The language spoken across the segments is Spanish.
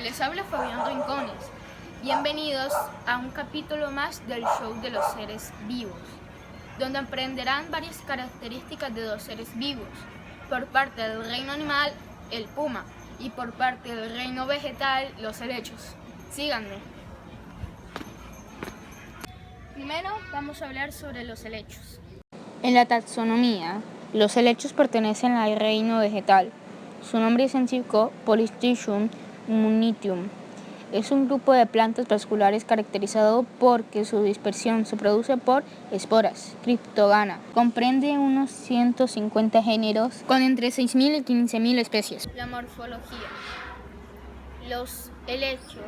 les habla Fabián Rincones. Bienvenidos a un capítulo más del show de los seres vivos, donde aprenderán varias características de dos seres vivos, por parte del reino animal, el puma, y por parte del reino vegetal, los helechos. Síganme. Primero vamos a hablar sobre los helechos. En la taxonomía, los helechos pertenecen al reino vegetal. Su nombre científico, Polystichum munitium. Es un grupo de plantas vasculares caracterizado porque su dispersión se produce por esporas, criptogama. Comprende unos 150 géneros con entre 6.000 y 15.000 especies. La morfología. Los helechos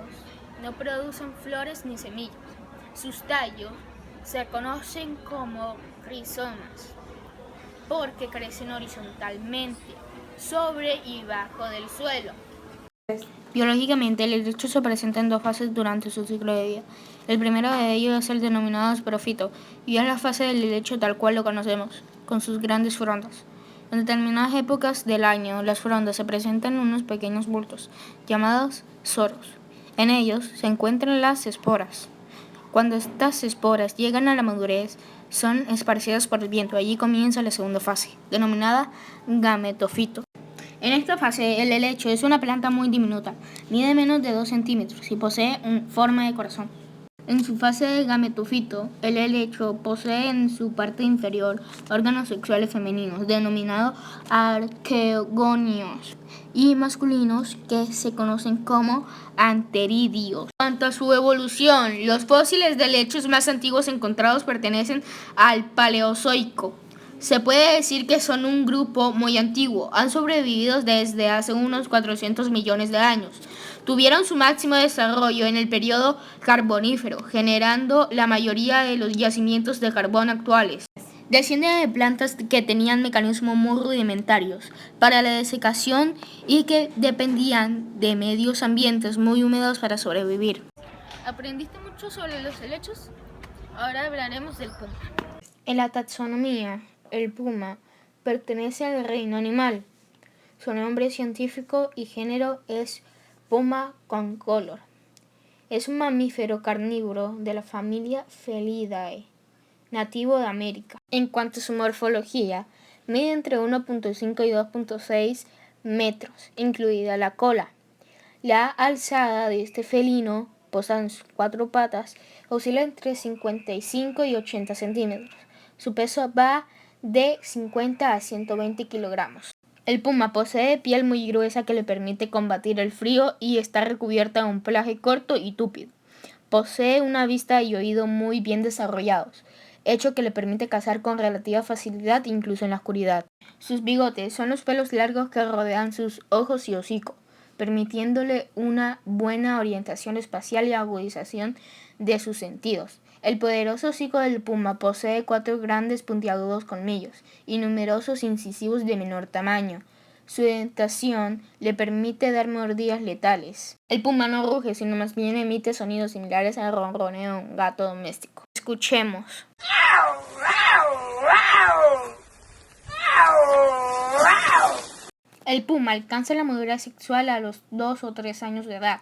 no producen flores ni semillas. Sus tallos se conocen como rizomas porque crecen horizontalmente sobre y bajo del suelo. Biológicamente, el helecho se presenta en dos fases durante su ciclo de vida. El primero de ellos es el denominado esporófito, y es la fase del helecho tal cual lo conocemos, con sus grandes frondas. En determinadas épocas del año, las frondas se presentan en unos pequeños bultos, llamados soros. En ellos se encuentran las esporas. Cuando estas esporas llegan a la madurez, son esparcidas por el viento. Allí comienza la segunda fase, denominada gametofito. En esta fase, el helecho es una planta muy diminuta, mide menos de 2 centímetros y posee forma de corazón. En su fase de gametofito, el helecho posee en su parte inferior órganos sexuales femeninos, denominados arqueogonios, y masculinos que se conocen como anteridios. En cuanto a su evolución, los fósiles de helechos más antiguos encontrados pertenecen al Paleozoico. Se puede decir que son un grupo muy antiguo, han sobrevivido desde hace unos 400 millones de años. Tuvieron su máximo desarrollo en el periodo carbonífero, generando la mayoría de los yacimientos de carbón actuales. Descienden de plantas que tenían mecanismos muy rudimentarios para la desecación y que dependían de medios ambientes muy húmedos para sobrevivir. ¿Aprendiste mucho sobre los helechos? Ahora hablaremos del puma. En la taxonomía, el puma pertenece al reino animal. Su nombre científico y género es Puma concolor. Es un mamífero carnívoro de la familia Felidae, nativo de América. En cuanto a su morfología, mide entre 1.5 y 2.6 metros, incluida la cola. La alzada de este felino, posada en sus 4 patas, oscila entre 55 y 80 centímetros. Su peso va de 50 a 120 kilogramos. El puma posee piel muy gruesa que le permite combatir el frío y está recubierta de un pelaje corto y túpido. Posee una vista y oído muy bien desarrollados, hecho que le permite cazar con relativa facilidad incluso en la oscuridad. Sus bigotes son los pelos largos que rodean sus ojos y hocico, permitiéndole una buena orientación espacial y agudización de sus sentidos. El poderoso hocico del puma posee 4 grandes puntiagudos colmillos y numerosos incisivos de menor tamaño. Su dentación le permite dar mordidas letales. El puma no ruge, sino más bien emite sonidos similares al ronroneo de un gato doméstico. Escuchemos. El puma alcanza la madurez sexual a los 2 o 3 años de edad.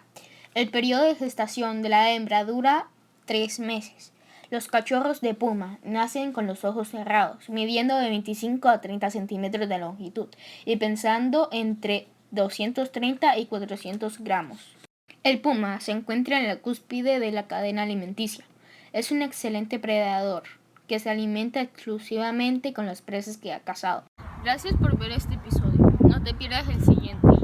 El periodo de gestación de la hembra dura 3 meses. Los cachorros de puma nacen con los ojos cerrados, midiendo de 25 a 30 centímetros de longitud y pesando entre 230 y 400 gramos. El puma se encuentra en la cúspide de la cadena alimenticia. Es un excelente predador que se alimenta exclusivamente con las presas que ha cazado. Gracias por ver este episodio. No te pierdas el siguiente.